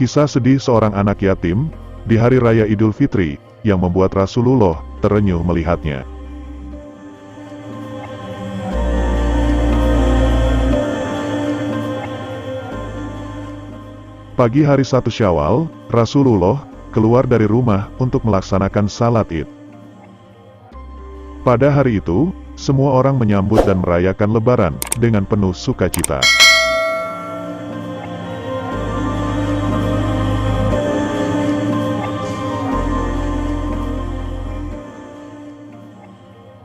Kisah sedih seorang anak yatim di Hari Raya Idul Fitri yang membuat Rasulullah terenyuh melihatnya. Pagi hari 1 Syawal, Rasulullah keluar dari rumah untuk melaksanakan salat Id. Pada hari itu, semua orang menyambut dan merayakan Lebaran dengan penuh sukacita.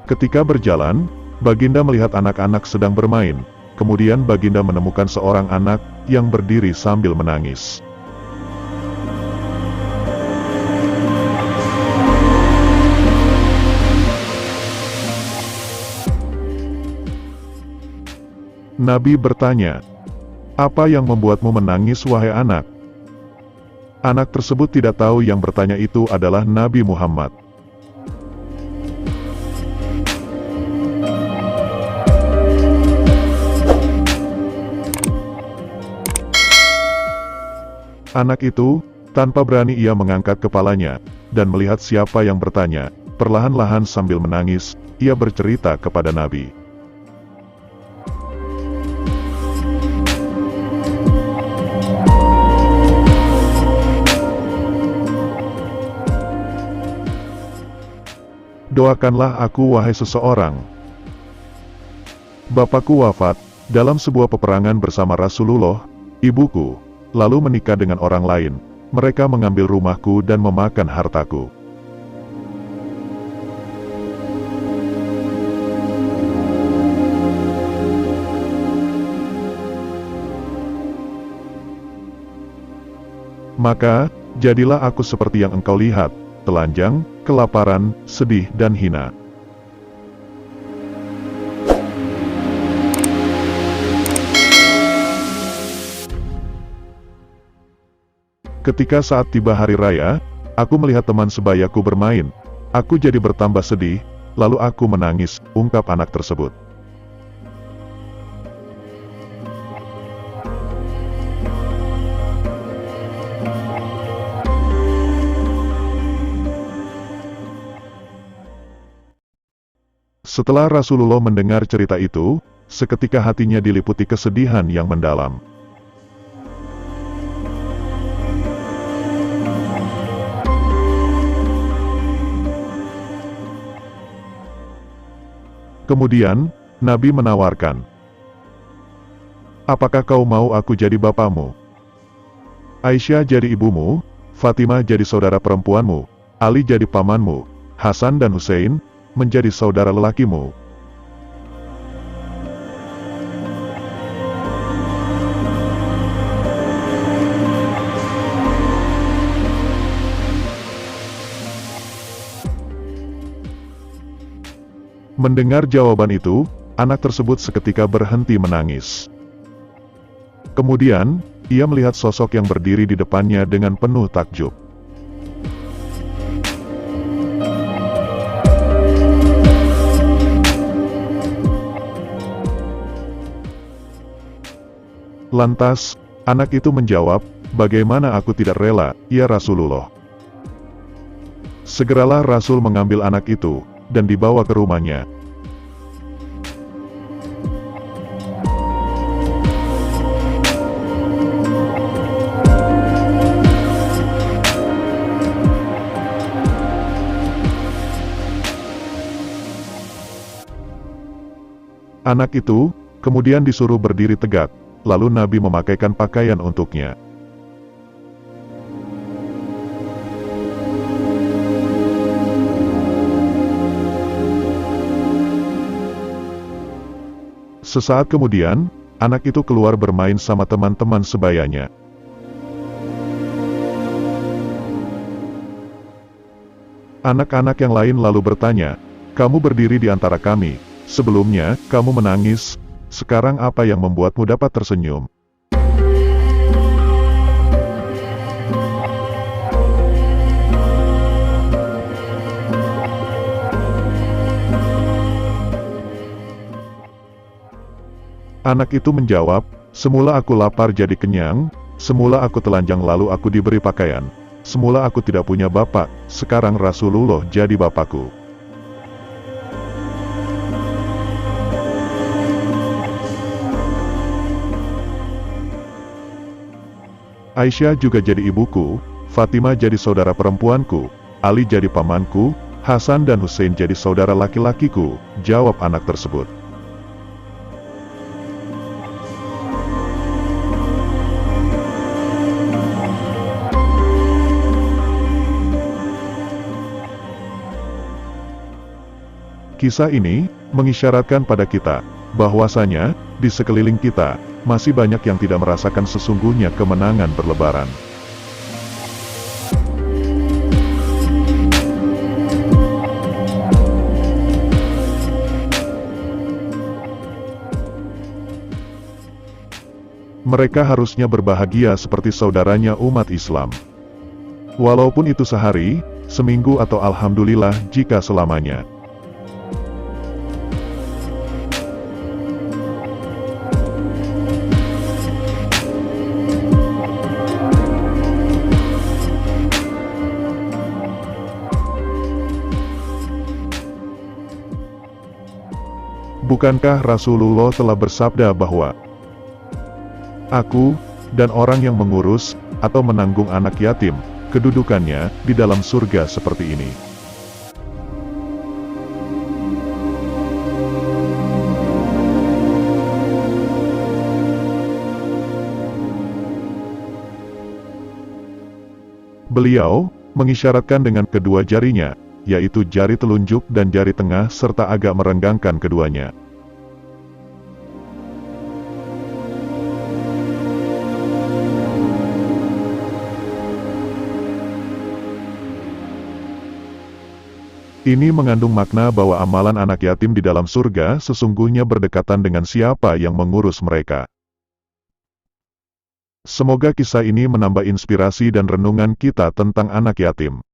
Ketika berjalan, Baginda melihat anak-anak sedang bermain. Kemudian Baginda menemukan seorang anak yang berdiri sambil menangis. Nabi bertanya, "Apa yang membuatmu menangis, wahai anak?" Anak tersebut tidak tahu yang bertanya itu adalah Nabi Muhammad. Anak itu, tanpa berani ia mengangkat kepalanya, dan melihat siapa yang bertanya. Perlahan-lahan sambil menangis, ia bercerita kepada Nabi. "Doakanlah aku, wahai seseorang. Bapakku wafat dalam sebuah peperangan bersama Rasulullah, ibuku lalu menikah dengan orang lain. Mereka mengambil rumahku dan memakan hartaku. Maka, jadilah aku seperti yang engkau lihat, telanjang, kelaparan, sedih dan hina." Ketika saat tiba hari raya, aku melihat teman sebayaku bermain. Aku jadi bertambah sedih, lalu aku menangis, ungkap anak tersebut. Setelah Rasulullah mendengar cerita itu, seketika hatinya diliputi kesedihan yang mendalam. Kemudian, Nabi menawarkan, "Apakah kau mau aku jadi bapamu? Aisyah jadi ibumu, Fatimah jadi saudara perempuanmu, Ali jadi pamanmu, Hasan dan Hussein menjadi saudara lelakimu." Mendengar jawaban itu, anak tersebut seketika berhenti menangis. Kemudian, ia melihat sosok yang berdiri di depannya dengan penuh takjub. Lantas, anak itu menjawab, "Bagaimana aku tidak rela, ya Rasulullah?" Segeralah Rasul mengambil anak itu dan dibawa ke rumahnya. Anak itu kemudian disuruh berdiri tegak, lalu Nabi memakaikan pakaian untuknya. Sesaat kemudian, anak itu keluar bermain sama teman-teman sebayanya. Anak-anak yang lain lalu bertanya, "Kamu berdiri di antara kami, sebelumnya kamu menangis, sekarang apa yang membuatmu dapat tersenyum?" Anak itu menjawab, "Semula aku lapar jadi kenyang, Semula aku telanjang lalu aku diberi pakaian. Semula aku tidak punya bapak, sekarang Rasulullah jadi bapakku. Aisyah juga jadi ibuku, Fatimah jadi saudara perempuanku, Ali jadi pamanku, Hasan dan Hussein jadi saudara laki-lakiku, jawab anak tersebut. Kisah ini mengisyaratkan pada kita bahwasanya di sekeliling kita masih banyak yang tidak merasakan sesungguhnya kemenangan berlebaran. Mereka harusnya berbahagia seperti saudaranya umat Islam. Walaupun itu sehari, seminggu atau alhamdulillah jika selamanya. Bukankah Rasulullah telah bersabda bahwa Aku, dan orang yang mengurus, atau menanggung anak yatim, kedudukannya di dalam surga seperti ini. Beliau mengisyaratkan dengan kedua jarinya, yaitu jari telunjuk dan jari tengah serta agak merenggangkan keduanya. Ini mengandung makna bahwa amalan anak yatim di dalam surga sesungguhnya berdekatan dengan siapa yang mengurus mereka. Semoga kisah ini menambah inspirasi dan renungan kita tentang anak yatim.